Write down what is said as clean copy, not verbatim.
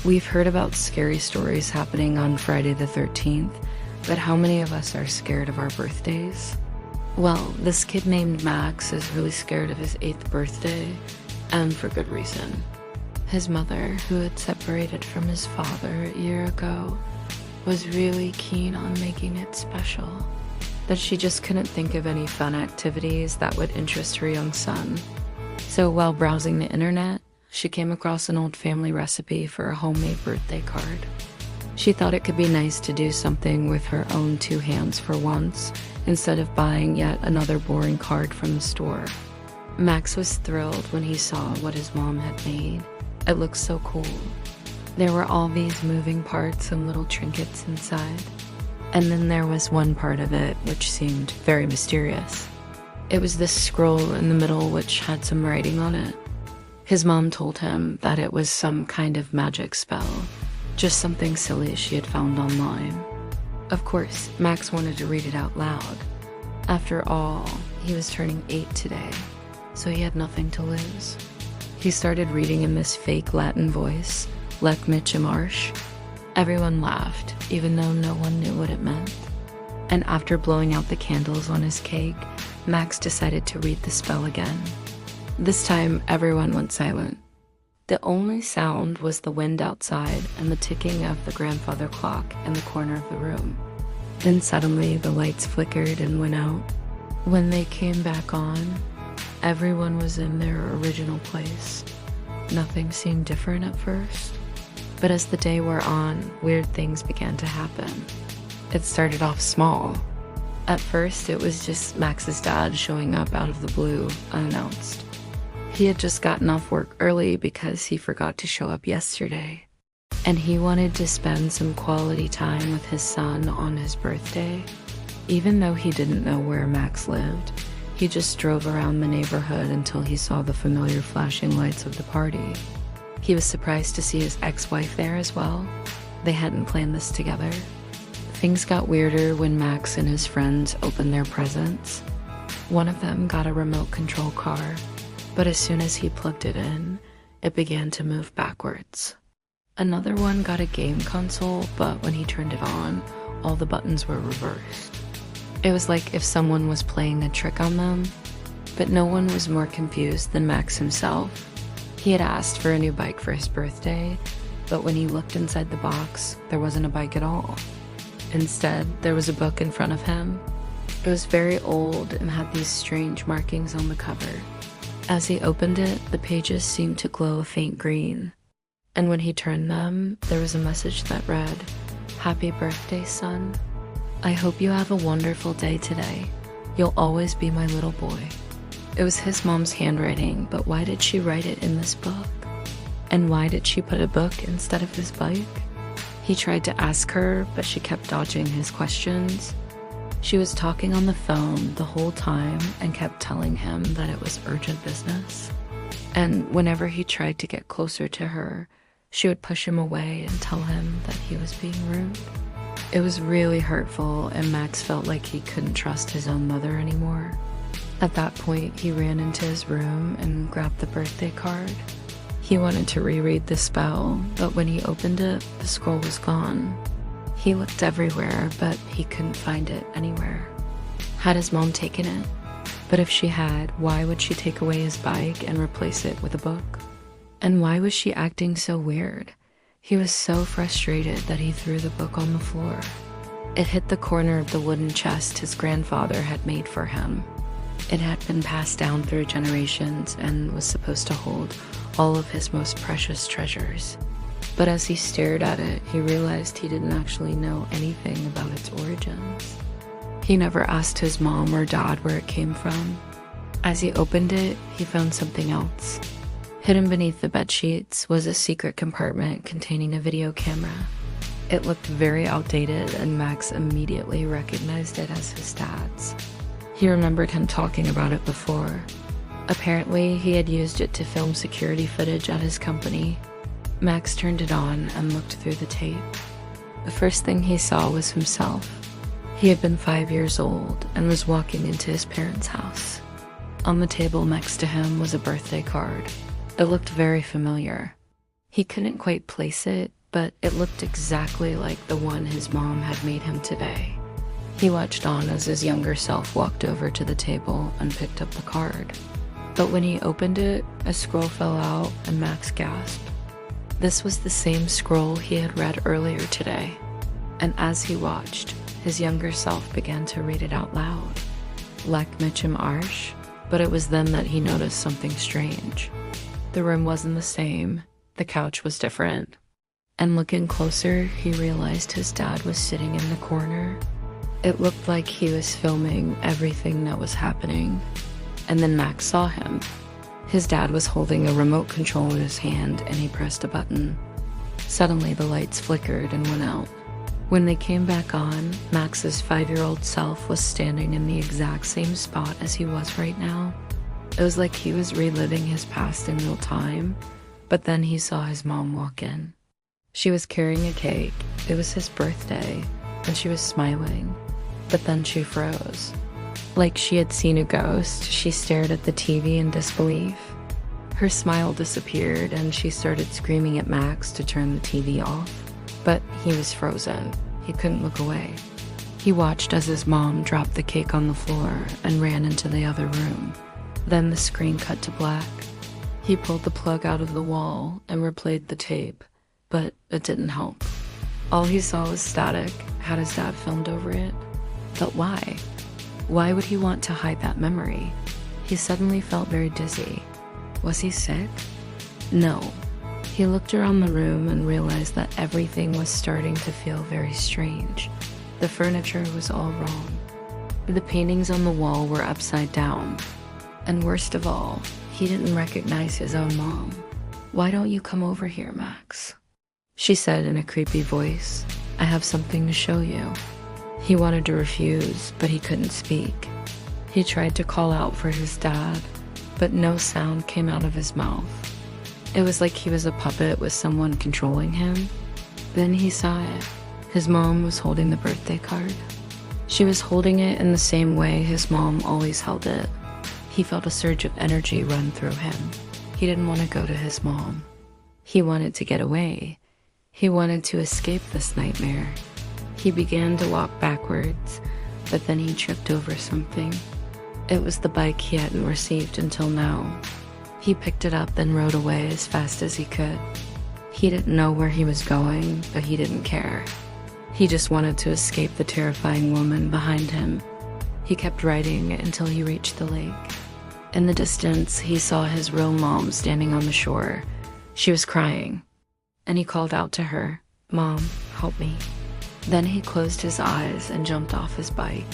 We've heard about scary stories happening on Friday the 13th, but how many of us are scared of our birthdays? Well, this kid named Max is really scared of his 8th birthday, and for good reason. His mother, who had separated from his father a year ago, was really keen on making it special, but she just couldn't think of any fun activities that would interest her young son. So while browsing the internet, she came across an old family recipe for a homemade birthday card. She thought it could be nice to do something with her own 2 hands for once, instead of buying yet another boring card from the store. Max was thrilled when he saw what his mom had made. It looked so cool. There were all these moving parts and little trinkets inside. And then there was one part of it which seemed very mysterious. It was this scroll in the middle which had some writing on it. His mom told him that it was some kind of magic spell, just something silly she had found online. Of course, Max wanted to read it out loud. After all, he was turning 8 today, so he had nothing to lose. He started reading in this fake Latin voice, Lec Mitch Marsh. Everyone laughed, even though no one knew what it meant. And after blowing out the candles on his cake, Max decided to read the spell again. This time, everyone went silent. The only sound was the wind outside and the ticking of the grandfather clock in the corner of the room. Then suddenly, the lights flickered and went out. When they came back on, everyone was in their original place. Nothing seemed different at first, but as the day wore on, weird things began to happen. It started off small. At first, it was just Max's dad showing up out of the blue, unannounced. He had just gotten off work early because he forgot to show up yesterday, and he wanted to spend some quality time with his son on his birthday. Even though he didn't know where Max lived, he just drove around the neighborhood until he saw the familiar flashing lights of the party. He was surprised to see his ex-wife there as well. They hadn't planned this together. Things got weirder when Max and his friends opened their presents. One of them got a remote control car, but as soon as he plugged it in, it began to move backwards. Another one got a game console, but when he turned it on, all the buttons were reversed. It was like if someone was playing a trick on them, but no one was more confused than Max himself. He had asked for a new bike for his birthday, but when he looked inside the box, there wasn't a bike at all. Instead, there was a book in front of him. It was very old and had these strange markings on the cover. As he opened it, the pages seemed to glow a faint green. And when he turned them, there was a message that read, "Happy birthday, son. I hope you have a wonderful day today. You'll always be my little boy." It was his mom's handwriting, but why did she write it in this book? And why did she put a book instead of his bike? He tried to ask her, but she kept dodging his questions. She was talking on the phone the whole time and kept telling him that it was urgent business. And whenever he tried to get closer to her, she would push him away and tell him that he was being rude. It was really hurtful, and Max felt like he couldn't trust his own mother anymore. At that point, he ran into his room and grabbed the birthday card. He wanted to reread the spell, but when he opened it, the scroll was gone. He looked everywhere, but he couldn't find it anywhere. Had his mom taken it? But if she had, why would she take away his bike and replace it with a book? And why was she acting so weird? He was so frustrated that he threw the book on the floor. It hit the corner of the wooden chest his grandfather had made for him. It had been passed down through generations and was supposed to hold all of his most precious treasures. But as he stared at it, he realized he didn't actually know anything about its origins. He never asked his mom or dad where it came from. As he opened it, he found something else. Hidden beneath the bedsheets was a secret compartment containing a video camera. It looked very outdated, and Max immediately recognized it as his dad's. He remembered him talking about it before. Apparently, he had used it to film security footage at his company. Max turned it on and looked through the tape. The first thing he saw was himself. He had been 5 years old and was walking into his parents' house. On the table next to him was a birthday card. It looked very familiar. He couldn't quite place it, but it looked exactly like the one his mom had made him today. He watched on as his younger self walked over to the table and picked up the card. But when he opened it, a scroll fell out and Max gasped. This was the same scroll he had read earlier today. And as he watched, his younger self began to read it out loud. Lek Mitchum Arsh, but it was then that he noticed something strange. The room wasn't the same. The couch was different. And looking closer, he realized his dad was sitting in the corner. It looked like he was filming everything that was happening. And then Max saw him. His dad was holding a remote control in his hand and he pressed a button. Suddenly the lights flickered and went out. When they came back on, Max's 5-year-old self was standing in the exact same spot as he was right now. It was like he was reliving his past in real time, but then he saw his mom walk in. She was carrying a cake. It was his birthday, and she was smiling, but then she froze. Like she had seen a ghost, she stared at the TV in disbelief. Her smile disappeared, and she started screaming at Max to turn the TV off. But he was frozen. He couldn't look away. He watched as his mom dropped the cake on the floor and ran into the other room. Then the screen cut to black. He pulled the plug out of the wall and replayed the tape, but it didn't help. All he saw was static. Had his dad filmed over it? But why? Why would he want to hide that memory? He suddenly felt very dizzy. Was he sick? No. He looked around the room and realized that everything was starting to feel very strange. The furniture was all wrong. The paintings on the wall were upside down. And worst of all, he didn't recognize his own mom. "Why don't you come over here, Max?" she said in a creepy voice. "I have something to show you." He wanted to refuse, but he couldn't speak. He tried to call out for his dad, but no sound came out of his mouth. It was like he was a puppet with someone controlling him. Then he saw it. His mom was holding the birthday card. She was holding it in the same way his mom always held it. He felt a surge of energy run through him. He didn't want to go to his mom. He wanted to get away. He wanted to escape this nightmare. He began to walk backwards, but then he tripped over something. It was the bike he hadn't received until now. He picked it up and rode away as fast as he could. He didn't know where he was going, but he didn't care. He just wanted to escape the terrifying woman behind him. He kept riding until he reached the lake. In the distance, he saw his real mom standing on the shore. She was crying, and he called out to her, "Mom, help me." Then he closed his eyes and jumped off his bike.